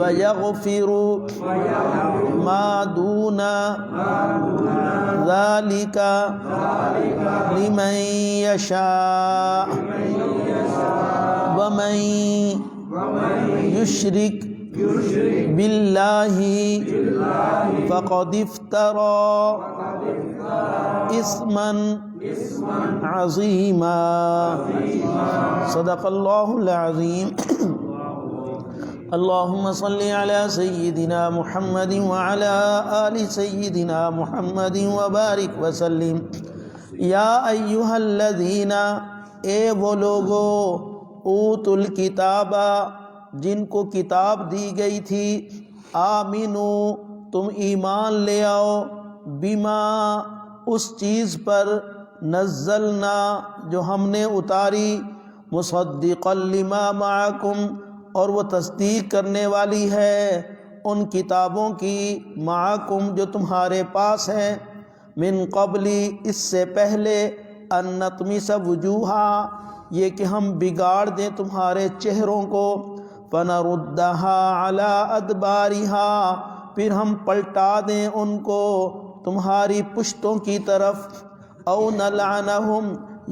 وَيَغْفِرُ مَا دُونَ ذَلِكَ لِمَن يَشَاءُ وَمَن يُشْرِكْ بِاللَّهِ فَقَدِ افْتَرَى اِثْمًا عَظِيمًا صدق اللہ العظیم۔ اللہم صلی علی سیدنا محمد وعلی آل سیدنا محمد وبارک وسلم۔ یا ایہا الذین، اے وہ لوگو، اوتوا الکتاب، جن کو کتاب دی گئی تھی، آمنو، تم ایمان لے آؤ، بما، اس چیز پر، نزلنا، جو ہم نے اتاری، مصدقا لما معکم، اور وہ تصدیق کرنے والی ہے ان کتابوں کی، معکم، جو تمہارے پاس ہیں، من قبلی، اس سے پہلے، ان نطمس وجوہا، یہ کہ ہم بگاڑ دیں تمہارے چہروں کو، فنردھا علی ادبارہا، پھر ہم پلٹا دیں ان کو تمہاری پشتوں کی طرف، او نلعنہم،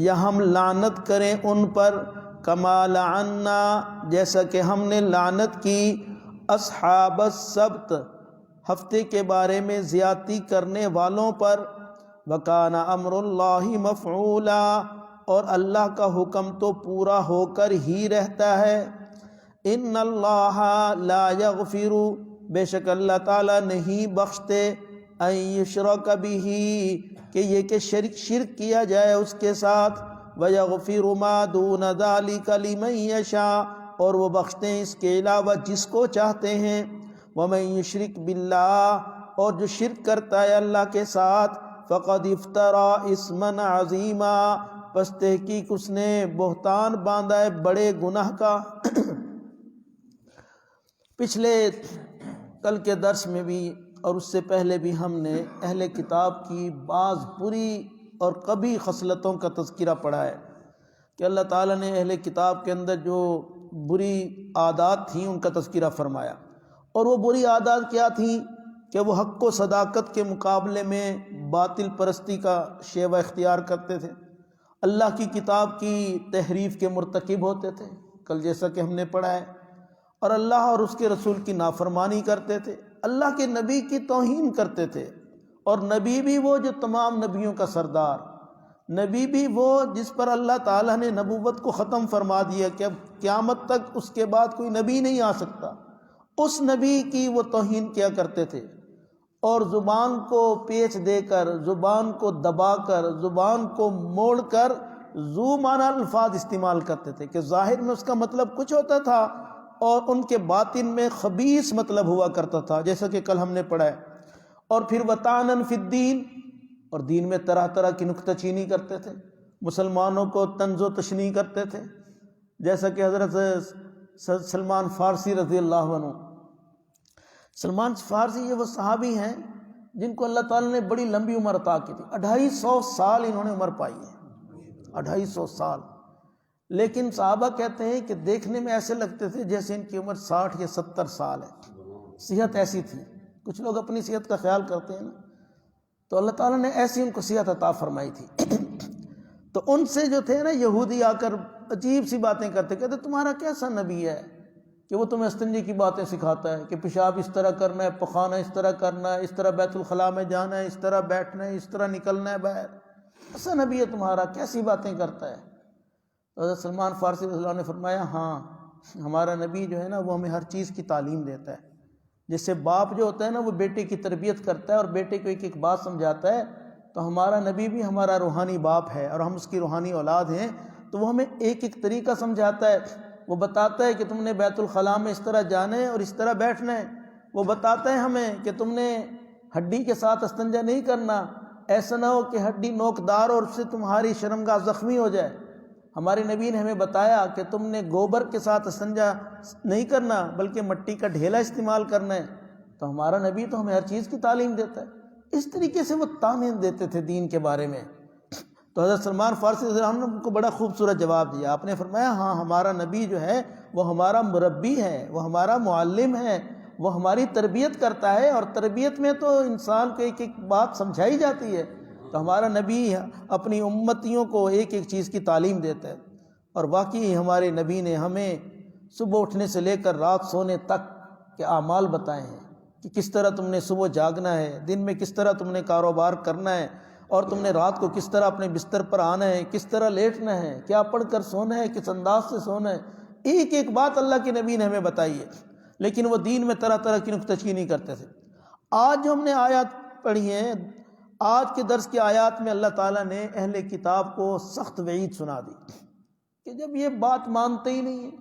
یا ہم لعنت کریں ان پر، کما لعنا، جیسا کہ ہم نے لعنت کی اصحاب السبت، ہفتے کے بارے میں زیادتی کرنے والوں پر، وکان امر اللہ مفعولا، اور اللہ کا حکم تو پورا ہو کر ہی رہتا ہے۔ ان اللہ لا یغفر، بے شک اللہ تعالیٰ نہیں بخشتے، ان یشرک بہ، کہ یہ کہ شرک کیا جائے اس کے ساتھ، وَيَغْفِرُ مَا دُونَ ذَلِكَ لِمَن يَشَاءُ، اور وہ بخشتے ہیں اس کے علاوہ جس کو چاہتے ہیں، وَمَن يُشْرِكْ بِاللَّهِ، اور جو شرک کرتا ہے اللہ کے ساتھ، فَقَدِ افْتَرَى اِثْمًا عَظِيمًا، پس تحقیق اس نے بہتان باندھا ہے بڑے گناہ کا۔ پچھلے کل کے درس میں بھی اور اس سے پہلے بھی ہم نے اہل کتاب کی بعض بری اور قبیح خصلتوں کا تذکرہ پڑھا ہے کہ اللہ تعالیٰ نے اہل کتاب کے اندر جو بری عادات تھیں ان کا تذکرہ فرمایا، اور وہ بری عادات کیا تھیں کہ وہ حق و صداقت کے مقابلے میں باطل پرستی کا شیوہ اختیار کرتے تھے، اللہ کی کتاب کی تحریف کے مرتکب ہوتے تھے، کل جیسا کہ ہم نے پڑھا ہے، اور اللہ اور اس کے رسول کی نافرمانی کرتے تھے، اللہ کے نبی کی توہین کرتے تھے، اور نبی بھی وہ جو تمام نبیوں کا سردار، نبی بھی وہ جس پر اللہ تعالیٰ نے نبوت کو ختم فرما دیا کہ اب قیامت تک اس کے بعد کوئی نبی نہیں آ سکتا، اس نبی کی وہ توہین کیا کرتے تھے، اور زبان کو پیچ دے کر، زبان کو دبا کر، زبان کو موڑ کر ذو معنی الفاظ استعمال کرتے تھے کہ ظاہر میں اس کا مطلب کچھ ہوتا تھا اور ان کے باطن میں خبیث مطلب ہوا کرتا تھا، جیسا کہ کل ہم نے پڑھا ہے۔ اور پھر وطعنًا فی الدین، اور دین میں طرح طرح کی نکتہ چینی کرتے تھے، مسلمانوں کو طنز و تشنیع کرتے تھے، جیسا کہ حضرت سلمان فارسی رضی اللہ عنہ، سلمان فارسی یہ وہ صحابی ہیں جن کو اللہ تعالیٰ نے بڑی لمبی عمر عطا کی تھی، 250 سال انہوں نے عمر پائی ہے، 250 سال، لیکن صحابہ کہتے ہیں کہ دیکھنے میں ایسے لگتے تھے جیسے ان کی عمر 60 یا 70 سال ہے، صحت ایسی تھی، کچھ لوگ اپنی صحت کا خیال کرتے ہیں نا، تو اللہ تعالیٰ نے ایسی ان کو صحت عطا فرمائی تھی۔ تو ان سے جو تھے نا یہودی آ کر عجیب سی باتیں کرتے، کہتے تمہارا کیسا نبی ہے کہ وہ تمہیں استنجی کی باتیں سکھاتا ہے کہ پیشاب اس طرح کرنا ہے، پخانا اس طرح کرنا ہے، اس طرح بیت الخلاء میں جانا ہے، اس طرح بیٹھنا ہے، اس طرح نکلنا ہے باہر، ایسا نبی ہے تمہارا، کیسی باتیں کرتا ہے؟ تو حضرت سلمان فارسی رضی اللہ عنہ نے فرمایا ہاں، ہمارا نبی جو ہے نا وہ ہمیں ہر چیز کی تعلیم دیتا ہے، جیسے باپ جو ہوتا ہے نا وہ بیٹے کی تربیت کرتا ہے اور بیٹے کو ایک ایک بات سمجھاتا ہے، تو ہمارا نبی بھی ہمارا روحانی باپ ہے اور ہم اس کی روحانی اولاد ہیں، تو وہ ہمیں ایک ایک طریقہ سمجھاتا ہے، وہ بتاتا ہے کہ تم نے بیت الخلاء میں اس طرح جانا ہے اور اس طرح بیٹھنا ہے، وہ بتاتا ہے ہمیں کہ تم نے ہڈی کے ساتھ استنجا نہیں کرنا، ایسا نہ ہو کہ ہڈی نوکدار اور اس سے تمہاری شرمگاہ زخمی ہو جائے۔ ہمارے نبی نے ہمیں بتایا کہ تم نے گوبر کے ساتھ استنجا نہیں کرنا بلکہ مٹی کا ڈھیلا استعمال کرنا ہے، تو ہمارا نبی تو ہمیں ہر چیز کی تعلیم دیتا ہے، اس طریقے سے وہ تعلیم دیتے تھے دین کے بارے میں۔ تو حضرت سلمان فارسی رضی اللہ عنہ نے کو بڑا خوبصورت جواب دیا، آپ نے فرمایا ہاں ہمارا نبی جو ہے وہ ہمارا مربی ہے، وہ ہمارا معلم ہے، وہ ہماری تربیت کرتا ہے، اور تربیت میں تو انسان کو ایک ایک بات سمجھائی جاتی ہے۔ تو ہمارا نبی اپنی امتیوں کو ایک ایک چیز کی تعلیم دیتا ہے، اور واقعی ہمارے نبی نے ہمیں صبح اٹھنے سے لے کر رات سونے تک کے اعمال بتائے ہیں کہ کس طرح تم نے صبح جاگنا ہے، دن میں کس طرح تم نے کاروبار کرنا ہے، اور تم نے رات کو کس طرح اپنے بستر پر آنا ہے، کس طرح لیٹنا ہے، کیا پڑھ کر سونا ہے، کس انداز سے سونا ہے۔ ایک ایک بات اللہ کے نبی نے ہمیں بتائی ہے، لیکن وہ دین میں طرح طرح کی نکتہ چینی کرتے تھے۔ آج جو ہم نے آیات پڑھی ہیں، آج کے درس کی آیات میں اللہ تعالیٰ نے اہل کتاب کو سخت وعید سنا دی کہ جب یہ بات مانتے ہی نہیں ہیں،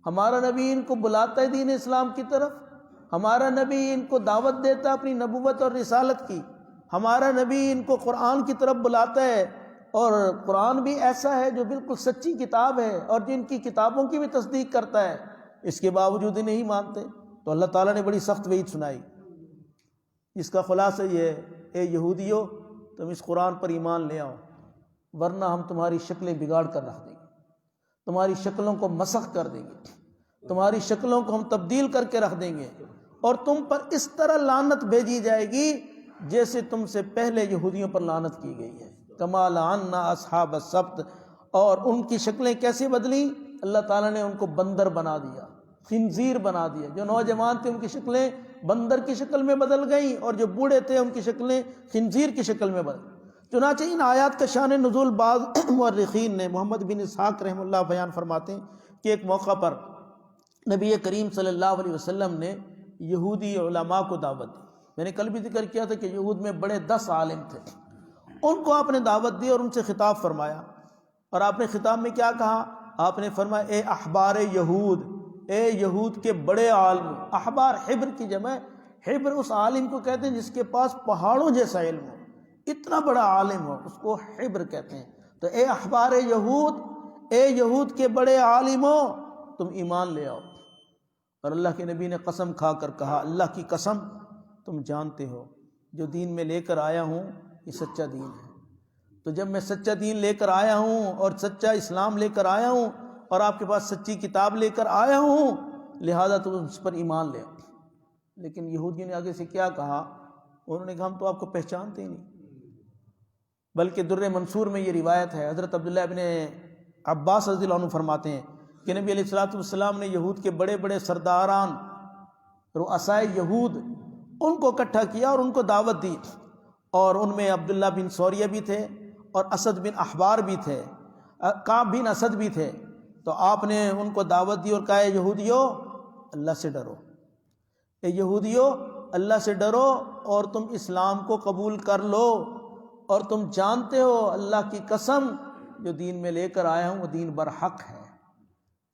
ہمارا نبی ان کو بلاتا ہے دین اسلام کی طرف، ہمارا نبی ان کو دعوت دیتا ہے اپنی نبوت اور رسالت کی، ہمارا نبی ان کو قرآن کی طرف بلاتا ہے، اور قرآن بھی ایسا ہے جو بالکل سچی کتاب ہے اور جن کی کتابوں کی بھی تصدیق کرتا ہے، اس کے باوجود ہی نہیں مانتے۔ تو اللہ تعالیٰ نے بڑی سخت وعید سنائی، جس کا خلاصہ یہ ہے، اے یہودیو تم اس قرآن پر ایمان لے آؤ، ورنہ ہم تمہاری شکلیں بگاڑ کر رکھ دیں گے، تمہاری شکلوں کو مسخ کر دیں گے، تمہاری شکلوں کو ہم تبدیل کر کے رکھ دیں گے، اور تم پر اس طرح لعنت بھیجی جائے گی جیسے تم سے پہلے یہودیوں پر لعنت کی گئی ہے، کما لعنا اصحاب السبت۔ اور ان کی شکلیں کیسے بدلیں؟ اللہ تعالیٰ نے ان کو بندر بنا دیا، خنزیر بنا دیا۔ جو نوجوان تھے ان کی شکلیں بندر کی شکل میں بدل گئیں، اور جو بوڑھے تھے ان کی شکلیں خنزیر کی شکل میں بدل۔ چنانچہ ان آیات کا شان نزول بعض مورخین نے، محمد بن اسحاق رحمہ اللہ بیان فرماتے ہیں کہ ایک موقع پر نبی کریم صلی اللہ علیہ وسلم نے یہودی علماء کو دعوت دی۔ میں نے کل بھی ذکر کیا تھا کہ یہود میں بڑے 10 عالم تھے، ان کو آپ نے دعوت دی اور ان سے خطاب فرمایا، اور آپ نے خطاب میں کیا کہا؟ آپ نے فرمایا اے احبار یہود، اے یہود کے بڑے عالم۔ احبار حبر کی جمع، حبر اس عالم کو کہتے ہیں جس کے پاس پہاڑوں جیسا علم ہو، اتنا بڑا عالم ہو، اس کو حبر کہتے ہیں۔ تو اے احبار یہود، اے یہود کے بڑے عالمو، تم ایمان لے آؤ۔ اور اللہ کے نبی نے قسم کھا کر کہا، اللہ کی قسم تم جانتے ہو جو دین میں لے کر آیا ہوں یہ سچا دین ہے۔ تو جب میں سچا دین لے کر آیا ہوں اور سچا اسلام لے کر آیا ہوں اور آپ کے پاس سچی کتاب لے کر آیا ہوں، لہذا تم اس پر ایمان لے آؤ۔ لیکن یہودیوں نے آگے سے کیا کہا؟ انہوں نے کہا ہم تو آپ کو پہچانتے ہی نہیں۔ بلکہ در منصور میں یہ روایت ہے، حضرت عبداللہ ابن عباس رضی اللہ عنہ فرماتے ہیں کہ نبی علیہ الصلوۃ والسلام نے یہود کے بڑے بڑے سرداران، رؤسائے یہود، ان کو اکٹھا کیا اور ان کو دعوت دی، اور ان میں عبداللہ بن سوریہ بھی تھے اور اسد بن احبار بھی تھے، کعب بن اسد بھی تھے۔ تو آپ نے ان کو دعوت دی اور کہا اے یہودیو اللہ سے ڈرو، اے یہودیو اللہ سے ڈرو اور تم اسلام کو قبول کر لو، اور تم جانتے ہو اللہ کی قسم جو دین میں لے کر آیا ہوں وہ دین برحق ہے،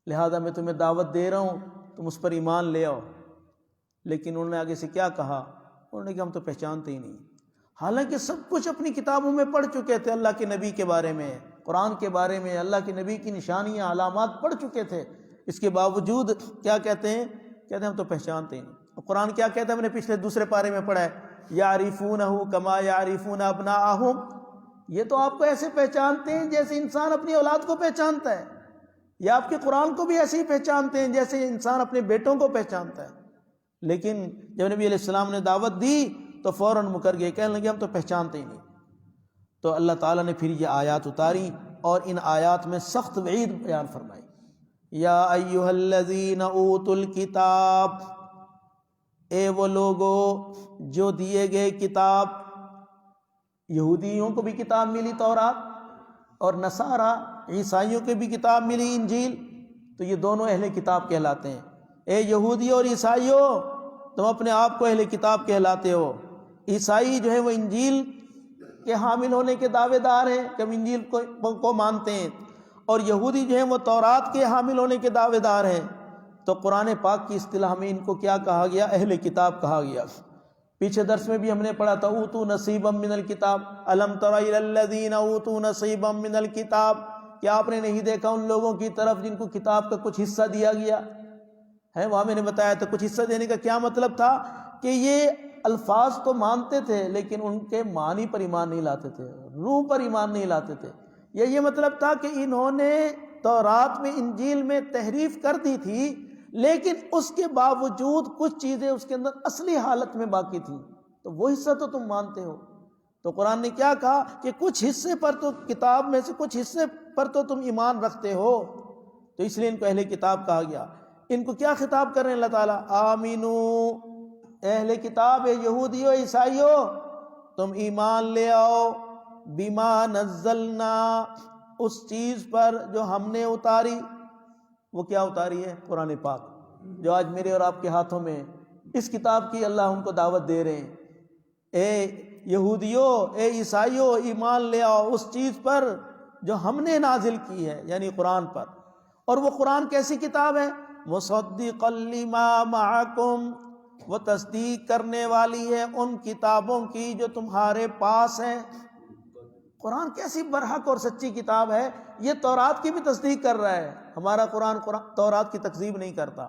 لہذا میں تمہیں دعوت دے رہا ہوں تم اس پر ایمان لے آؤ۔ لیکن انہوں نے آگے سے کیا کہا؟ انہوں نے کہا ہم تو پہچانتے ہی نہیں، حالانکہ سب کچھ اپنی کتابوں میں پڑھ چکے تھے، اللہ کے نبی کے بارے میں، قرآن کے بارے میں، اللہ کے نبی کی نشانیاں علامات پڑھ چکے تھے، اس کے باوجود کیا کہتے ہیں؟ کہتے ہیں ہم تو پہچانتے ہی نہیں۔ اور قرآن کیا کہتا ہے؟ ہم نے پچھلے دوسرے پارے میں پڑھا ہے، یعرفونہ کما یعرفون ابناءہم، یہ تو آپ کو ایسے پہچانتے ہیں جیسے انسان اپنی اولاد کو پہچانتا ہے، یا آپ کے قرآن کو بھی ایسے ہی پہچانتے ہیں جیسے انسان اپنے بیٹوں کو پہچانتا ہے۔ لیکن جب نبی علیہ السلام نے دعوت دی تو فوراً مکر گئے، کہنے لگے ہم تو پہچانتے ہی نہیں۔ تو اللہ تعالیٰ نے پھر یہ آیات اتاری اور ان آیات میں سخت وعید بیان فرمائی، یا ایھا الذین اوتوا الکتاب، اے وہ لوگو جو دیے گئے کتاب۔ یہودیوں کو بھی کتاب ملی تورات، اور نصارہ عیسائیوں کو بھی کتاب ملی انجیل، تو یہ دونوں اہل کتاب کہلاتے ہیں۔ اے یہودی اور عیسائیوں تم اپنے آپ کو اہل کتاب کہلاتے ہو۔ عیسائی جو ہے وہ انجیل کے حامل ہونے کے دعوے دار ہیں کہ ہم انجیل کو مانتے ہیں، اور یہودی جو ہیں وہ تورات کے حامل ہونے کے دعوے دار ہیں۔ تو قرآن پاک کی اصطلاح میں ان کو کیا کہا گیا؟ اہل کتاب کہا گیا۔ پیچھے درس میں بھی ہم نے پڑھا تھا اوتوا نصیبا من الکتاب، الم تر الی الذین اوتوا نصیبا من الکتاب، کیا آپ نے نہیں دیکھا ان لوگوں کی طرف جن کو کتاب کا کچھ حصہ دیا گیا ہے؟ وہاں میں نے بتایا تھا کچھ حصہ دینے کا کیا مطلب تھا، کہ یہ الفاظ تو مانتے تھے لیکن ان کے معنی پر ایمان نہیں لاتے تھے، روح پر ایمان نہیں لاتے تھے۔ یہ مطلب تھا کہ انہوں نے تورات میں انجیل میں تحریف کر دی تھی، لیکن اس کے باوجود کچھ چیزیں اس کے اندر اصلی حالت میں باقی تھیں، تو وہ حصہ تو تم مانتے ہو۔ تو قرآن نے کیا کہا کہ کچھ حصے پر تو، کتاب میں سے کچھ حصے پر تو تم ایمان رکھتے ہو، تو اس لیے ان کو اہل کتاب کہا گیا۔ ان کو کیا خطاب کر رہے ہیں اللہ تعالیٰ؟ آمینو، اہل کتاب یہودیو عیسائیو، تم ایمان لے آؤ، بما نزلنا، اس چیز پر جو ہم نے اتاری۔ وہ کیا اتاری ہے؟ قرآن پاک، جو آج میرے اور آپ کے ہاتھوں میں، اس کتاب کی اللہ ان کو دعوت دے رہے ہیں۔ اے یہودیو، اے عیسائیو، ایمان لے آؤ اس چیز پر جو ہم نے نازل کی ہے، یعنی قرآن پر۔ اور وہ قرآن کیسی کتاب ہے؟ مصدقا لما معکم، وہ تصدیق کرنے والی ہے ان کتابوں کی جو تمہارے پاس ہیں۔ قرآن کیسی برحق اور سچی کتاب ہے، یہ تورات کی بھی تصدیق کر رہا ہے۔ ہمارا قرآن تورات کی تکذیب نہیں کرتا،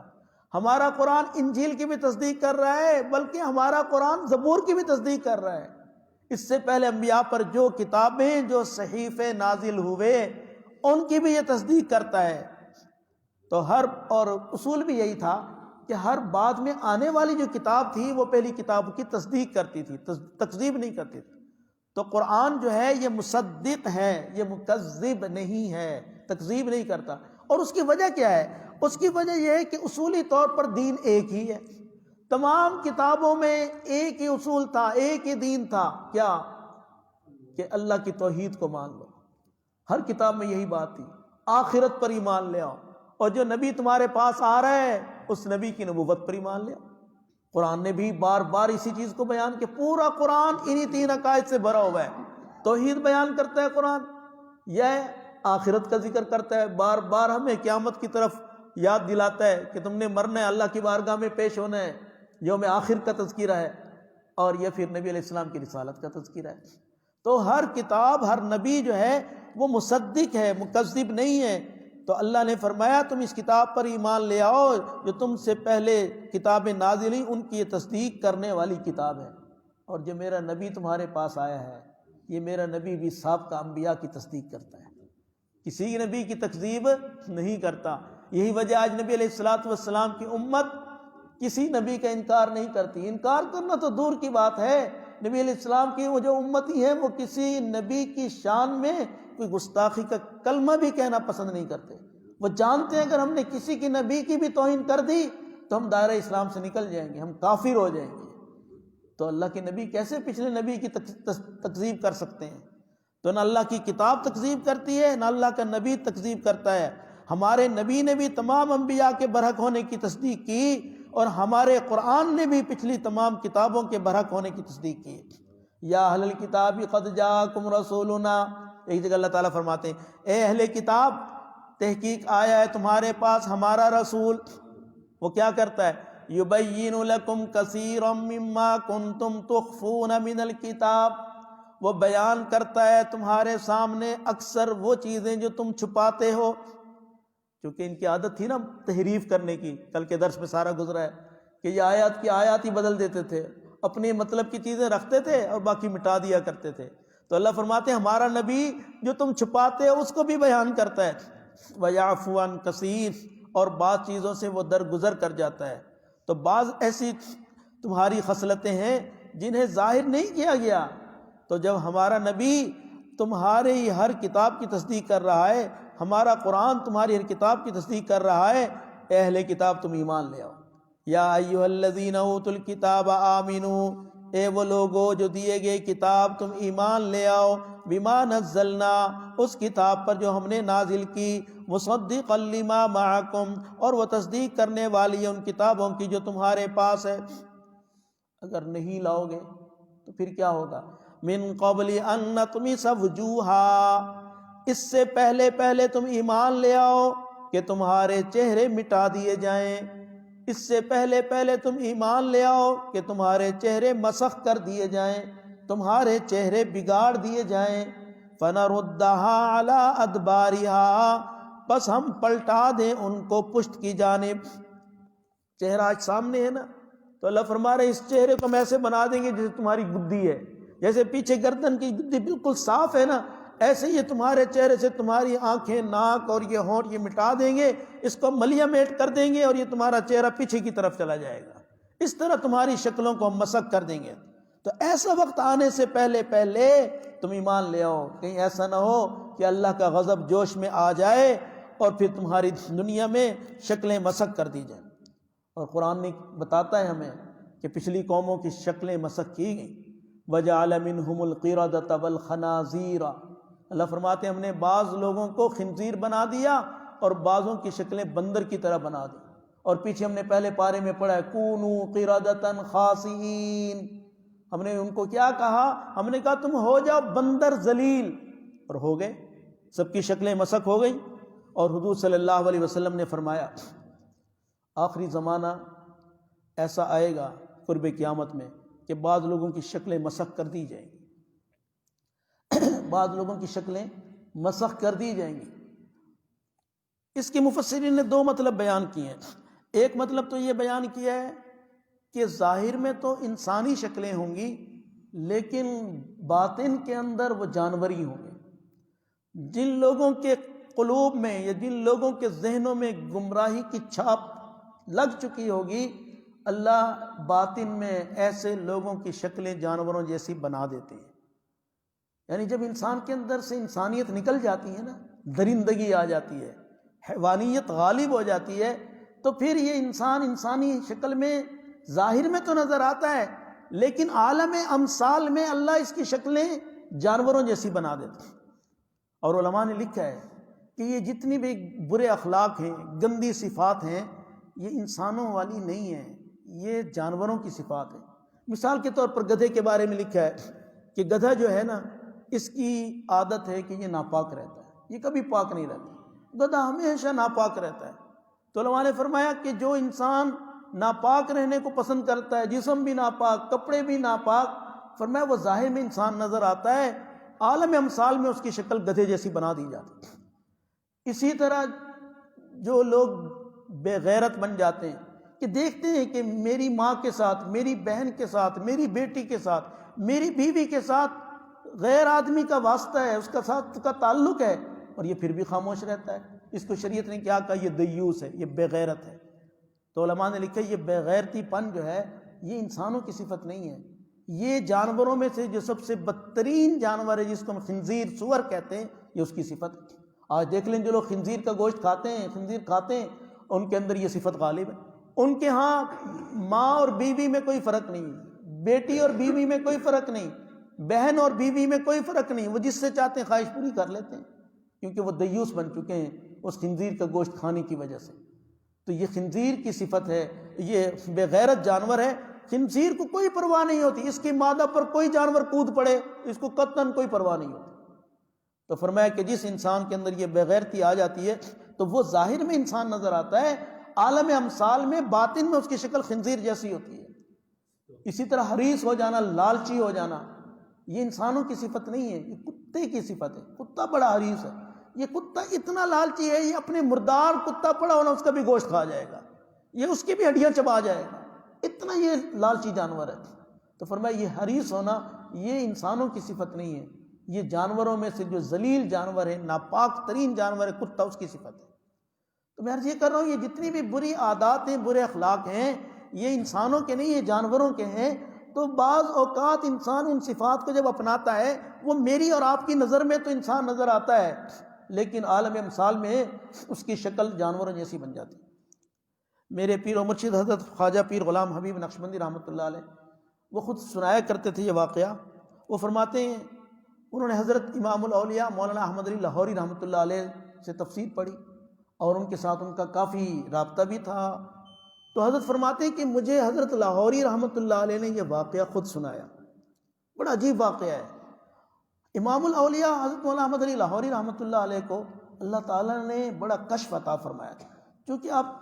ہمارا قرآن انجیل کی بھی تصدیق کر رہا ہے، بلکہ ہمارا قرآن زبور کی بھی تصدیق کر رہا ہے۔ اس سے پہلے انبیاء پر جو کتابیں، جو صحیفے نازل ہوئے، ان کی بھی یہ تصدیق کرتا ہے۔ تو اور اصول بھی یہی تھا کہ ہر بعد میں آنے والی جو کتاب تھی وہ پہلی کتاب کی تصدیق کرتی تھی، تکذیب نہیں کرتی تھی۔ تو قرآن جو ہے یہ مصدق ہے، یہ مکذب نہیں ہے، تکذیب نہیں کرتا۔ اور اس کی وجہ کیا ہے؟ اس کی وجہ یہ ہے کہ اصولی طور پر دین ایک ہی ہے، تمام کتابوں میں ایک ہی اصول تھا، ایک ہی دین تھا۔ کیا؟ کہ اللہ کی توحید کو مان لو۔ ہر کتاب میں یہی بات تھی، آخرت پر ایمان لے آؤ، اور جو نبی تمہارے پاس آ رہا ہے اس نبی کی نبوت پر ایمان لے آؤ۔ قرآن نے بھی بار بار اسی چیز کو بیان کہ پورا قرآن انہی تین عقائد سے بھرا ہوا ہے۔ توحید بیان کرتا ہے قرآن، یہ آخرت کا ذکر کرتا ہے، بار بار ہمیں قیامت کی طرف یاد دلاتا ہے کہ تم نے مرنا ہے، اللہ کی بارگاہ میں پیش ہونا ہے، یوم آخر کا تذکرہ ہے، اور یہ پھر نبی علیہ السلام کی رسالت کا تذکرہ ہے۔ تو ہر کتاب، ہر نبی جو ہے وہ مصدق ہے، مکذب نہیں ہے۔ تو اللہ نے فرمایا تم اس کتاب پر ایمان لے آؤ جو تم سے پہلے کتابیں نازل ہوئی ان کی یہ تصدیق کرنے والی کتاب ہے۔ اور جو میرا نبی تمہارے پاس آیا ہے، یہ میرا نبی بھی سابقہ انبیاء کی تصدیق کرتا ہے، کسی نبی کی تکذیب نہیں کرتا۔ یہی وجہ آج نبی علیہ السلام کی امت کسی نبی کا انکار نہیں کرتی۔ انکار کرنا تو دور کی بات ہے، نبی علیہ السلام کی وہ جو امتی ہیں وہ کسی نبی کی شان میں کوئی گستاخی کا کلمہ بھی کہنا پسند نہیں کرتے۔ وہ جانتے ہیں اگر ہم نے کسی کی نبی کی بھی توہین کر دی تو ہم دائرہ اسلام سے نکل جائیں گے، ہم کافر ہو جائیں گے۔ تو اللہ کے نبی کیسے پچھلے نبی کی تکذیب کر سکتے ہیں؟ تو نہ اللہ کی کتاب تکذیب کرتی ہے، نہ اللہ کا نبی تکذیب کرتا ہے۔ ہمارے نبی نے بھی تمام انبیاء کے برحق ہونے کی تصدیق کی، اور ہمارے قرآن نے بھی پچھلی تمام کتابوں کے برحق ہونے کی تصدیق کی۔ یا اہل الکتاب قد جاءکم رسولنا، ایک جگہ اللہ تعالیٰ فرماتے ہیں اے اہل کتاب، تحقیق آیا ہے تمہارے پاس ہمارا رسول، وہ کیا کرتا ہے؟ یبین لکم کثیرا مما کنتم تخفون من الکتاب، وہ بیان کرتا ہے تمہارے سامنے اکثر وہ چیزیں جو تم چھپاتے ہو۔ کیونکہ ان کی عادت تھی نا تحریف کرنے کی، کل کے درس میں سارا گزرا ہے کہ یہ آیات کی آیات ہی بدل دیتے تھے، اپنے مطلب کی چیزیں رکھتے تھے اور باقی مٹا دیا کرتے تھے۔ تو اللہ فرماتے ہیں ہمارا نبی جو تم چھپاتے ہو اس کو بھی بیان کرتا ہے، وَيَعْفُوَ عَنْ كَثِيرٍ، اور بعض چیزوں سے وہ درگزر کر جاتا ہے۔ تو بعض ایسی تمہاری خصلتیں ہیں جنہیں ظاہر نہیں کیا گیا۔ تو جب ہمارا نبی تمہاری ہر کتاب کی تصدیق کر رہا ہے، ہمارا قرآن تمہاری ہر کتاب کی تصدیق کر رہا ہے، اے اہل کتاب تم ایمان لے آؤ۔ یا ایھا الذین اوتوا الکتاب آمنوا، اے وہ لوگو جو دیے گئے کتاب تم ایمان لے آؤ، بما نزلنا، اس کتاب پر جو ہم نے نازل کی، مصدقا لما معکم، اور وہ تصدیق کرنے والی ہے ان کتابوں کی جو تمہارے پاس ہے۔ اگر نہیں لاؤ گے تو پھر کیا ہوگا؟ من قبل ان نطمس وجوہا، اس سے پہلے تم ایمان لے آؤ کہ تمہارے چہرے مٹا دیے جائیں، اس سے پہلے تم ایمان لے آؤ کہ تمہارے چہرے مسخ کر دیے جائیں، تمہارے چہرے بگاڑ دیے جائیں۔ فَنَرُدَّهَا عَلَىٰ أَدْبَارِهَا، بس ہم پلٹا دیں ان کو پشت کی جانب۔ چہرہ آج سامنے ہے نا، تو اللہ فرما رہے اس چہرے کو ہم ایسے بنا دیں گے جیسے تمہاری گدی ہے، جیسے پیچھے گردن کی گدی بالکل صاف ہے نا، ایسے یہ تمہارے چہرے سے تمہاری آنکھیں، ناک اور یہ ہونٹ یہ مٹا دیں گے، اس کو ملیمیٹ کر دیں گے اور یہ تمہارا چہرہ پیچھے کی طرف چلا جائے گا، اس طرح تمہاری شکلوں کو ہم مسخ کر دیں گے۔ تو ایسا وقت آنے سے پہلے پہلے تم ایمان لے آؤ، کہیں ایسا نہ ہو کہ اللہ کا غضب جوش میں آ جائے اور پھر تمہاری دنیا میں شکلیں مسخ کر دی جائیں۔ اور قرآن نے بتاتا ہے ہمیں کہ پچھلی قوموں کی شکلیں مسخ کی گئیں۔ وَجَعَلَ مِنْهُمُ الْقِرَدَةَ وَالْخَنَازِيرَ، اللہ فرماتے ہیں ہم نے بعض لوگوں کو خنزیر بنا دیا اور بعضوں کی شکلیں بندر کی طرح بنا دی۔ اور پیچھے ہم نے پہلے پارے میں پڑھا ہے کونوا قردۃ خاسئین، ہم نے ان کو کیا کہا؟ ہم نے کہا تم ہو جاؤ بندر ذلیل، اور ہو گئے، سب کی شکلیں مسخ ہو گئی۔ اور حضور صلی اللہ علیہ وسلم نے فرمایا آخری زمانہ ایسا آئے گا قرب قیامت میں کہ بعض لوگوں کی شکلیں مسخ کر دی جائیں گی، بعض لوگوں کی شکلیں مسخ کر دی جائیں گی۔ اس کے مفسرین نے دو مطلب بیان کیے ہیں۔ ایک مطلب تو یہ بیان کیا ہے کہ ظاہر میں تو انسانی شکلیں ہوں گی لیکن باطن کے اندر وہ جانوری ہوں گے۔ جن لوگوں کے قلوب میں یا جن لوگوں کے ذہنوں میں گمراہی کی چھاپ لگ چکی ہوگی، اللہ باطن میں ایسے لوگوں کی شکلیں جانوروں جیسی بنا دیتے ہیں۔ یعنی جب انسان کے اندر سے انسانیت نکل جاتی ہے نا، درندگی آ جاتی ہے، حیوانیت غالب ہو جاتی ہے، تو پھر یہ انسان انسانی شکل میں ظاہر میں تو نظر آتا ہے لیکن عالم امثال میں اللہ اس کی شکلیں جانوروں جیسی بنا دیتا ہے۔ اور علماء نے لکھا ہے کہ یہ جتنی بھی برے اخلاق ہیں، گندی صفات ہیں، یہ انسانوں والی نہیں ہیں، یہ جانوروں کی صفات ہیں۔ مثال کے طور پر گدھے کے بارے میں لکھا ہے کہ گدھا جو ہے نا، اس کی عادت ہے کہ یہ ناپاک رہتا ہے، یہ کبھی پاک نہیں رہتا، گدھا ہمیشہ ناپاک رہتا ہے۔ تو علماء نے فرمایا کہ جو انسان ناپاک رہنے کو پسند کرتا ہے، جسم بھی ناپاک، کپڑے بھی ناپاک، فرمایا وہ ظاہر میں انسان نظر آتا ہے، عالم امثال میں اس کی شکل گدھے جیسی بنا دی جاتی ہے۔ اسی طرح جو لوگ بے غیرت بن جاتے ہیں کہ دیکھتے ہیں کہ میری ماں کے ساتھ، میری بہن کے ساتھ، میری بیٹی کے ساتھ، میری بیوی کے ساتھ غیر آدمی کا واسطہ ہے، اس کا ساتھ کا تعلق ہے، اور یہ پھر بھی خاموش رہتا ہے، اس کو شریعت نے کیا کہا؟ یہ دیوس ہے، یہ بے غیرت ہے۔ تو علماء نے لکھا یہ بے غیرتی پن جو ہے یہ انسانوں کی صفت نہیں ہے، یہ جانوروں میں سے جو سب سے بدترین جانور ہے جس کو ہم خنزیر، سور کہتے ہیں، یہ اس کی صفت ہے۔ آج دیکھ لیں جو لوگ خنزیر کا گوشت کھاتے ہیں، خنزیر کھاتے ہیں، ان کے اندر یہ صفت غالب ہے۔ ان کے ہاں ماں اور بیوی میں کوئی فرق نہیں، بیٹی اور بیوی میں کوئی فرق نہیں، بہن اور بیوی میں کوئی فرق نہیں، وہ جس سے چاہتے ہیں خواہش پوری کر لیتے ہیں، کیونکہ وہ دیوس بن چکے ہیں اس خنزیر کا گوشت کھانے کی وجہ سے۔ تو یہ خنزیر کی صفت ہے، یہ بے غیرت جانور ہے۔ خنزیر کو کوئی پرواہ نہیں ہوتی، اس کی مادہ پر کوئی جانور کود پڑے اس کو قطعاً کوئی پرواہ نہیں ہوتی۔ تو فرمایا کہ جس انسان کے اندر یہ بے غیرتی آ جاتی ہے تو وہ ظاہر میں انسان نظر آتا ہے، عالم امثال میں باطن میں اس کی شکل خنزیر جیسی ہوتی ہے۔ اسی طرح حریص ہو جانا، لالچی ہو جانا، یہ انسانوں کی صفت نہیں ہے، یہ کتے کی صفت ہے۔ کتا بڑا حریص ہے، یہ کتا اتنا لالچی ہے، یہ اپنے مردار کتا پڑا ہونا اس کا بھی گوشت کھا جائے گا، یہ اس کی بھی ہڈیاں چبا جائے گا، اتنا یہ لالچی جانور ہے۔ تو فرمایا یہ حریص ہونا یہ انسانوں کی صفت نہیں ہے، یہ جانوروں میں سے جو ذلیل جانور ہے، ناپاک ترین جانور ہے کتا، اس کی صفت ہے۔ تو میں عرض یہ کر رہا ہوں یہ جتنی بھی بری عادات ہیں، برے اخلاق ہیں، یہ انسانوں کے نہیں، یہ جانوروں کے ہیں۔ تو بعض اوقات انسان ان صفات کو جب اپناتا ہے، وہ میری اور آپ کی نظر میں تو انسان نظر آتا ہے لیکن عالم امثال میں اس کی شکل جانوروں جیسی بن جاتی ہے۔ میرے پیر و مرشد حضرت خواجہ پیر غلام حبیب نقشبندی رحمۃ اللہ علیہ وہ خود سنایا کرتے تھے یہ واقعہ۔ وہ فرماتے ہیں انہوں نے حضرت امام الاولیاء مولانا احمد علی لاہوری رحمۃ اللہ علیہ سے تفسیر پڑھی اور ان کے ساتھ ان کا کافی رابطہ بھی تھا۔ تو حضرت فرماتے ہیں کہ مجھے حضرت لاہوری رحمۃ اللہ علیہ نے یہ واقعہ خود سنایا، بڑا عجیب واقعہ ہے۔ امام الاولیاء حضرت مولانا احمد علی لاہوری رحمۃ اللہ علیہ کو اللہ تعالیٰ نے بڑا کشف عطا فرمایا تھا، کیونکہ آپ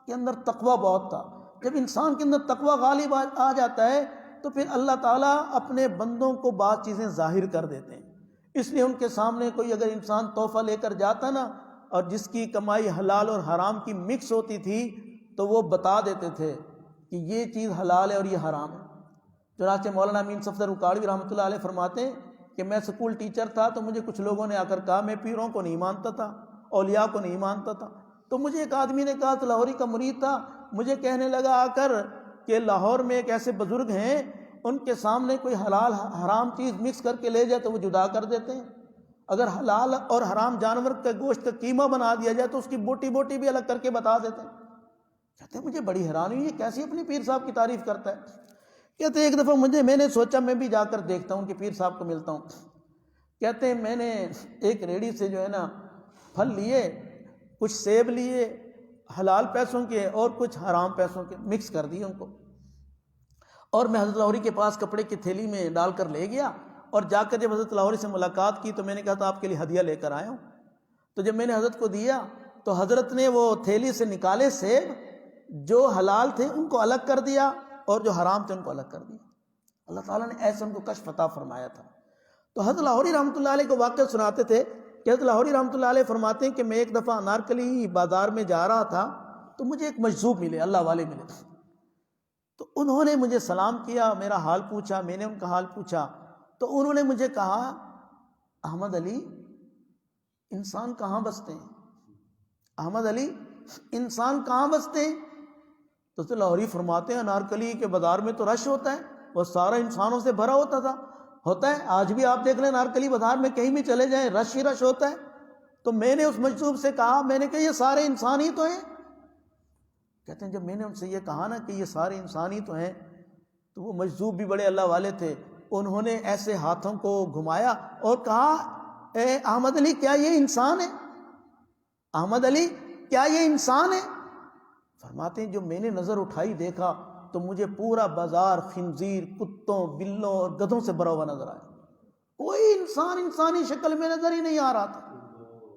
کے اندر تقویٰ بہت تھا۔ جب انسان کے اندر تقویٰ غالب آ جاتا ہے تو پھر اللہ تعالیٰ اپنے بندوں کو بعض چیزیں ظاہر کر دیتے ہیں۔ اس لیے ان کے سامنے کوئی اگر انسان تحفہ لے کر جاتا نا اور جس کی کمائی حلال اور حرام کی مکس ہوتی تھی تو وہ بتا دیتے تھے کہ یہ چیز حلال ہے اور یہ حرام ہے۔ چنانچہ مولانا امین صفدر اکاڑوی رحمۃ اللہ علیہ فرماتے ہیں کہ میں سکول ٹیچر تھا تو مجھے کچھ لوگوں نے آ کر کہا میں پیروں کو نہیں مانتا تھا، اولیاء کو نہیں مانتا تھا، تو مجھے ایک آدمی نے کہا، تو لاہوری کا مرید تھا، مجھے کہنے لگا آ کر کہ لاہور میں ایک ایسے بزرگ ہیں، ان کے سامنے کوئی حلال حرام چیز مکس کر کے لے جائے تو وہ جدا کر دیتے ہیں، اگر حلال اور حرام جانور کے گوشت کا قیمہ بنا دیا جائے تو اس کی بوٹی بوٹی بھی الگ کر کے بتا دیتے ہیں۔ کہتے ہیں مجھے بڑی حیرانی ہوئی، یہ کیسی اپنی پیر صاحب کی تعریف کرتا ہے۔ کہتے ہیں ایک دفعہ میں نے سوچا میں بھی جا کر دیکھتا ہوں کہ پیر صاحب کو ملتا ہوں۔ کہتے ہیں میں نے ایک ریڑھی سے جو ہے نا پھل لیے، کچھ سیب لیے حلال پیسوں کے اور کچھ حرام پیسوں کے، مکس کر دیے ان کو، اور میں حضرت لاہوری کے پاس کپڑے کی تھیلی میں ڈال کر لے گیا، اور جا کر جب حضرت لاہوری سے ملاقات کی تو میں نے کہا تھا آپ کے لیے ہدیہ لے کر آیا ہوں۔ تو جب میں نے حضرت کو دیا تو حضرت نے وہ تھیلی سے نکالے سیب، جو حلال تھے ان کو الگ کر دیا اور جو حرام تھے ان کو الگ کر دیا۔ اللہ تعالیٰ نے ایسے ان کو کشف عطا فرمایا تھا۔ تو حضرت لاہوری رحمۃ اللہ علیہ کو واقعہ سناتے تھے کہ حضرت لاہوری رحمۃ اللہ علیہ فرماتے ہیں کہ میں ایک دفعہ انارکلی بازار میں جا رہا تھا تو مجھے ایک مجذوب ملے، اللہ والے ملے، تو انہوں نے مجھے سلام کیا، میرا حال پوچھا، میں نے ان کا حال پوچھا، تو انہوں نے مجھے کہا احمد علی انسان کہاں بستے ہیں؟ احمد علی انسان کہاں بستے ہیں؟ تو لاہوری فرماتے ہیں انارکلی کے بازار میں تو رش ہوتا ہے، وہ سارا انسانوں سے بھرا ہوتا ہے، آج بھی آپ دیکھ لیں انارکلی بازار میں کہیں بھی چلے جائیں رش ہی رش ہوتا ہے۔ تو میں نے اس مجذوب سے کہا، میں نے کہا یہ سارے انسان ہی تو ہیں۔ کہتے ہیں جب میں نے ان سے یہ کہا نا کہ یہ سارے انسان ہی تو ہیں، تو وہ مجذوب بھی بڑے اللہ والے تھے، انہوں نے ایسے ہاتھوں کو گھمایا اور کہا اے احمد علی کیا یہ انسان ہے؟ احمد علی کیا یہ انسان ہے؟ فرماتے ہیں جو میں نے نظر اٹھائی دیکھا تو مجھے پورا بازار خنزیر، کتوں، بلوں اور گدھوں سے بھرا ہوا نظر آیا، کوئی انسان انسانی شکل میں نظر ہی نہیں آ رہا تھا۔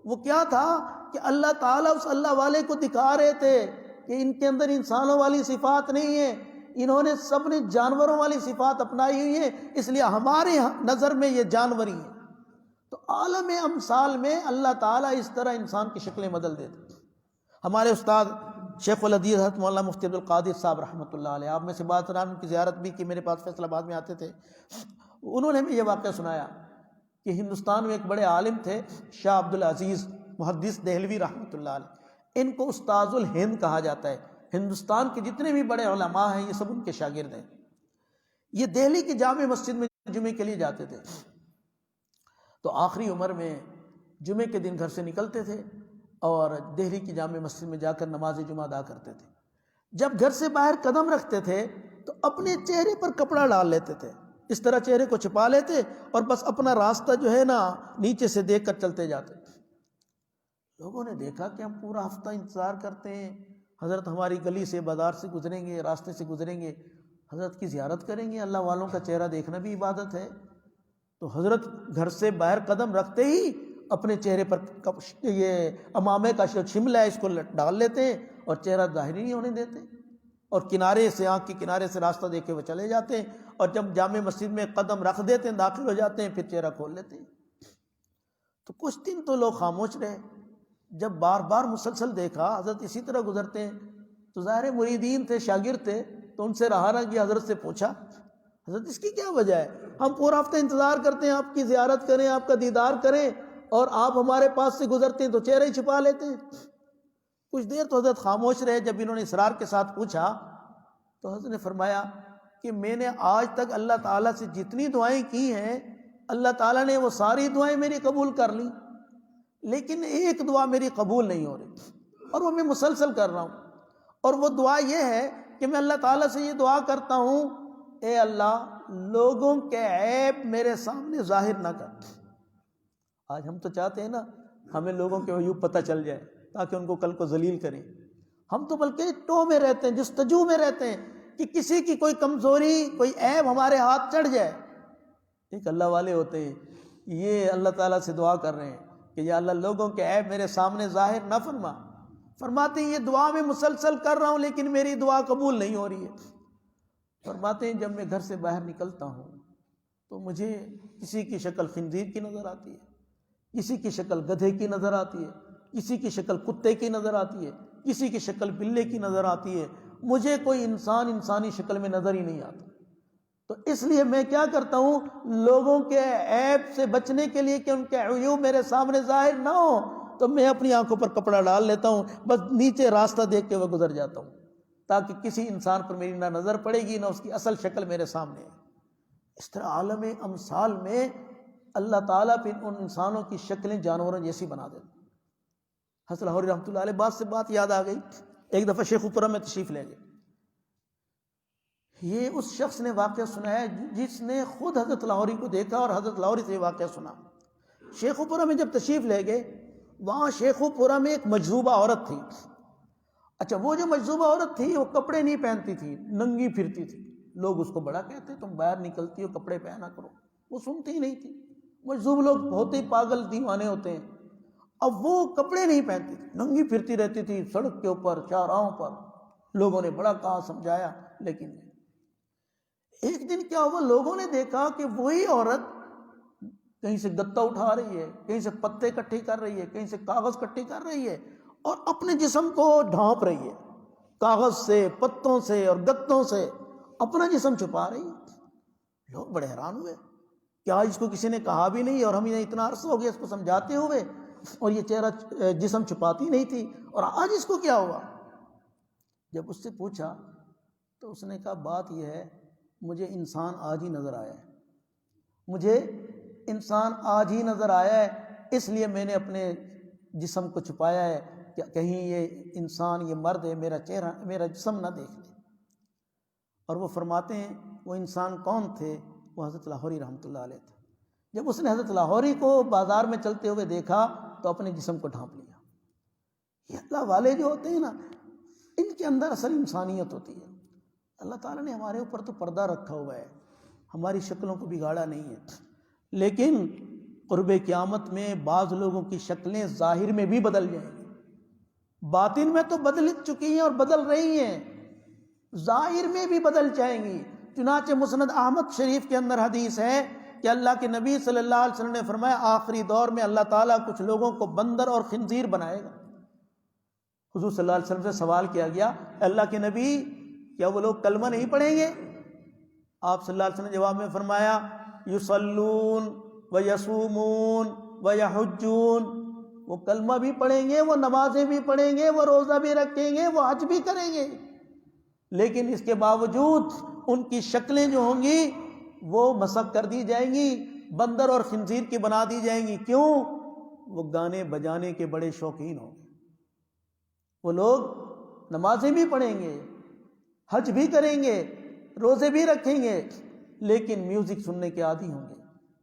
وہ کیا تھا کہ اللہ تعالیٰ اس اللہ والے کو دکھا رہے تھے کہ ان کے اندر انسانوں والی صفات نہیں ہے، انہوں نے سب نے جانوروں والی صفات اپنائی ہوئی ہیں، اس لیے ہمارے نظر میں یہ جانوری ہیں۔ تو عالم امثال میں اللہ تعالیٰ اس طرح انسان کی شکلیں بدل دیتے۔ ہمارے استاد شیخ الحدیث حضرت مولانا مفتی عبدالقادر صاحب رحمۃ اللہ علیہ، آپ میں سے بات رہا، ان کی زیارت بھی کی، میرے پاس فیصل آباد میں آتے تھے، انہوں نے بھی یہ واقعہ سنایا کہ ہندوستان میں ایک بڑے عالم تھے شاہ عبدالعزیز محدث دہلوی رحمۃ اللہ علیہ، ان کو استاذ الہند کہا جاتا ہے، ہندوستان کے جتنے بھی بڑے علماء ہیں یہ سب ان کے شاگرد ہیں۔ یہ دہلی کی جامع مسجد میں جمعے کے لیے جاتے تھے، تو آخری عمر میں جمعے کے دن گھر سے نکلتے تھے اور دہلی کی جامع مسجد میں جا کر نماز جمعہ ادا کرتے تھے۔ جب گھر سے باہر قدم رکھتے تھے تو اپنے چہرے پر کپڑا ڈال لیتے تھے، اس طرح چہرے کو چھپا لیتے اور بس اپنا راستہ جو ہے نا نیچے سے دیکھ کر چلتے جاتے۔ لوگوں نے دیکھا کہ ہم پورا ہفتہ انتظار کرتے ہیں، حضرت ہماری گلی سے بازار سے گزریں گے، راستے سے گزریں گے، حضرت کی زیارت کریں گے، اللہ والوں کا چہرہ دیکھنا بھی عبادت ہے۔ تو حضرت گھر سے باہر قدم رکھتے ہی اپنے چہرے پر یہ امامے کا شملہ ہے اس کو ڈال لیتے ہیں اور چہرہ ظاہر نہیں ہونے دیتے، اور کنارے سے آنکھ کے کنارے سے راستہ دیکھ کے وہ چلے جاتے ہیں، اور جب جامع مسجد میں قدم رکھ دیتے ہیں داخل ہو جاتے ہیں پھر چہرہ کھول لیتے ہیں۔ تو کچھ دن تو لوگ خاموش رہے، جب بار بار مسلسل دیکھا حضرت اسی طرح گزرتے ہیں تو ظاہر مریدین تھے، شاگرد تھے، تو ان سے رہا نہ گیا، حضرت سے پوچھا حضرت اس کی کیا وجہ ہے؟ ہم پورا ہفتہ انتظار کرتے ہیں آپ کی زیارت کریں، آپ کا دیدار کریں، اور آپ ہمارے پاس سے گزرتے ہیں تو چہرہ ہی چھپا لیتے ہیں۔ کچھ دیر تو حضرت خاموش رہے، جب انہوں نے اصرار کے ساتھ پوچھا تو حضرت نے فرمایا کہ میں نے آج تک اللہ تعالیٰ سے جتنی دعائیں کی ہیں اللہ تعالیٰ نے وہ ساری دعائیں میری قبول کر لیں، لیکن ایک دعا میری قبول نہیں ہو رہی، اور وہ میں مسلسل کر رہا ہوں، اور وہ دعا یہ ہے کہ میں اللہ تعالیٰ سے یہ دعا کرتا ہوں اے اللہ لوگوں کے عیب میرے سامنے ظاہر نہ کر۔ آج ہم تو چاہتے ہیں نا ہمیں لوگوں کے عیوب پتہ چل جائے تاکہ ان کو کل کو ذلیل کریں، ہم تو بلکہ ٹو میں رہتے ہیں، جستجو میں رہتے ہیں کہ کسی کی کوئی کمزوری، کوئی عیب ہمارے ہاتھ چڑھ جائے۔ ایک اللہ والے ہوتے ہیں، یہ اللہ تعالیٰ سے دعا کر رہے ہیں کہ یا اللہ لوگوں کے عیب میرے سامنے ظاہر نہ فرما۔ فرماتے ہیں یہ دعا میں مسلسل کر رہا ہوں لیکن میری دعا قبول نہیں ہو رہی ہے۔ فرماتے ہیں جب میں گھر سے باہر نکلتا ہوں تو مجھے کسی کی شکل خنزیر کی نظر آتی ہے، کسی کی شکل گدھے کی نظر آتی ہے، کسی کی شکل کتے کی نظر آتی ہے، کسی کی شکل بلے کی نظر آتی ہے، مجھے کوئی انسان انسانی شکل میں نظر ہی نہیں آتا۔ تو اس لیے میں کیا کرتا ہوں، لوگوں کے عیب سے بچنے کے لیے کہ ان کے عیوب میرے سامنے ظاہر نہ ہو، تو میں اپنی آنکھوں پر کپڑا ڈال لیتا ہوں، بس نیچے راستہ دیکھ کے وہ گزر جاتا ہوں، تاکہ کسی انسان پر میری نہ نظر پڑے گی نہ اس کی اصل شکل میرے سامنے ہے۔ اس طرح عالم امثال میں اللہ تعالیٰ پھر ان انسانوں کی شکلیں جانوروں جیسی بنا دیتے۔ حضرت لاہوری رحمۃ اللہ علیہ بات سے بات یاد آ گئی، ایک دفعہ شیخ پورہ میں تشریف لے گئے، یہ اس شخص نے واقعہ سنایا جس نے خود حضرت لاہوری کو دیکھا اور حضرت لاہوری سے یہ واقعہ سنا۔ شیخ پورہ میں جب تشریف لے گئے، وہاں شیخ پورہ میں ایک مجذوبہ عورت تھی۔ اچھا، وہ جو مجذوبہ عورت تھی وہ کپڑے نہیں پہنتی تھی، ننگی پھرتی تھی، لوگ اس کو بڑا کہتے تم باہر نکلتی ہو کپڑے پہنا کرو، وہ سنتی ہی نہیں تھی۔ مجذوب لوگ ہوتے ہی پاگل دیوانے ہوتے ہیں، اب وہ کپڑے نہیں پہنتی تھی، ننگی پھرتی رہتی تھی سڑک کے اوپر چوراہوں پر، لوگوں نے بڑا کہا سمجھایا، لیکن ایک دن کیا ہوا، لوگوں نے دیکھا کہ وہی عورت کہیں سے گتا اٹھا رہی ہے، کہیں سے پتے اکٹھے کر رہی ہے، کہیں سے کاغذ اکٹھے کر رہی ہے اور اپنے جسم کو ڈھانپ رہی ہے، کاغذ سے، پتوں سے اور گتوں سے اپنا جسم چھپا رہی ہے۔ لوگ بڑے حیران ہوئے کہ آج اس کو کسی نے کہا بھی نہیں اور ہم نے اتنا عرصہ ہو گیا اس کو سمجھاتے ہوئے اور یہ چہرہ جسم چھپاتی نہیں تھی، اور آج اس کو کیا ہوا؟ جب اس سے پوچھا تو اس نے کہا بات یہ ہے، مجھے انسان آج ہی نظر آیا ہے، مجھے انسان آج ہی نظر آیا ہے، اس لیے میں نے اپنے جسم کو چھپایا ہے کہ کہیں یہ انسان، یہ مرد ہے، میرا چہرہ، میرا جسم نہ دیکھ لے۔ اور وہ فرماتے ہیں وہ انسان کون تھے؟ وہ حضرت لاہوری رحمۃ اللہ علیہ تھے۔ جب اس نے حضرت لاہوری کو بازار میں چلتے ہوئے دیکھا تو اپنے جسم کو ڈھانپ لیا۔ یہ اللہ والے جو ہوتے ہیں نا، ان کے اندر اصل انسانیت ہوتی ہے۔ اللہ تعالیٰ نے ہمارے اوپر تو پردہ رکھا ہوا ہے، ہماری شکلوں کو بگاڑا نہیں ہے، لیکن قرب قیامت میں بعض لوگوں کی شکلیں ظاہر میں بھی بدل جائیں گی، باطن میں تو بدل چکی ہیں اور بدل رہی ہیں، ظاہر میں بھی بدل جائیں گی۔ چنانچہ مسند احمد شریف کے اندر حدیث ہے کہ اللہ کے نبی صلی اللہ علیہ وسلم نے فرمایا آخری دور میں اللہ تعالیٰ کچھ لوگوں کو بندر اور خنزیر بنائے گا۔ حضور صلی اللہ علیہ وسلم سے سوال کیا گیا، اللہ کے نبی کیا وہ لوگ کلمہ نہیں پڑھیں گے؟ آپ صلی اللہ علیہ وسلم نے جواب میں فرمایا یصلون و یصومون و یحجون، وہ کلمہ بھی پڑھیں گے، وہ نمازیں بھی پڑھیں گے، وہ روزہ بھی رکھیں گے، وہ حج بھی کریں گے، لیکن اس کے باوجود ان کی شکلیں جو ہوں گی وہ مسخ کر دی جائیں گی، بندر اور خنزیر کی بنا دی جائیں گی۔ کیوں؟ وہ گانے بجانے کے بڑے شوقین ہوں گے، وہ لوگ نمازیں بھی پڑھیں گے، حج بھی کریں گے، روزے بھی رکھیں گے، لیکن میوزک سننے کے عادی ہوں گے،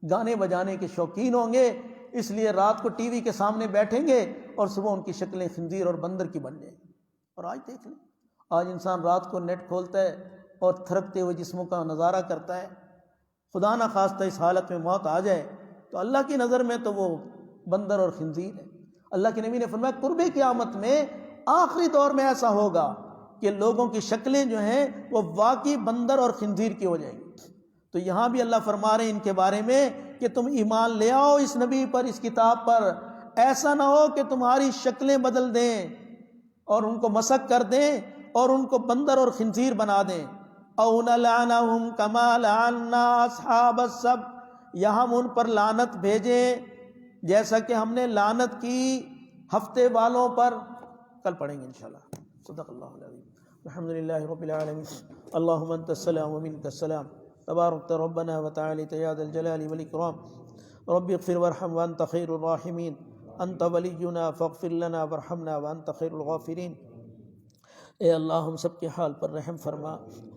گانے بجانے کے شوقین ہوں گے، اس لیے رات کو ٹی وی کے سامنے بیٹھیں گے اور صبح ان کی شکلیں خنزیر اور بندر کی بن جائیں گی۔ اور آج دیکھ لیں، آج انسان رات کو نیٹ کھولتا ہے اور تھرکتے ہوئے جسموں کا نظارہ کرتا ہے، خدا نہ خواستہ اس حالت میں موت آ جائے تو اللہ کی نظر میں تو وہ بندر اور خنزیر ہے۔ اللہ کے نبی نے فرمایا قرب قیامت میں آخری دور میں ایسا ہوگا کہ لوگوں کی شکلیں جو ہیں وہ واقعی بندر اور خنزیر کی ہو جائیں گی۔ تو یہاں بھی اللہ فرما رہے ہیں ان کے بارے میں کہ تم ایمان لے آؤ اس نبی پر، اس کتاب پر، ایسا نہ ہو کہ تمہاری شکلیں بدل دیں اور ان کو مسخ کر دیں اور ان کو بندر اور خنزیر بنا دیں۔ او نلعنہم کما لعنا اصحاب السبت، یا ہم ان پر لعنت بھیجیں جیسا کہ ہم نے لعنت کی ہفتے والوں پر۔ کل پڑھیں گے انشاءاللہ۔ صدق اللہ العظیم۔ الحمدللہ رب العالمین، اللہم انت السلام ومنک السلام، تبارکت ربنا وتعالیت یا ذا الجلال والاکرام، رب اغفر وارحم وانت خیر الراحمین، انت ولینا فاغفر لنا وارحمنا وانت خیر الغافرین۔ اے اللہ ہم سب کے حال پر رحم فرما،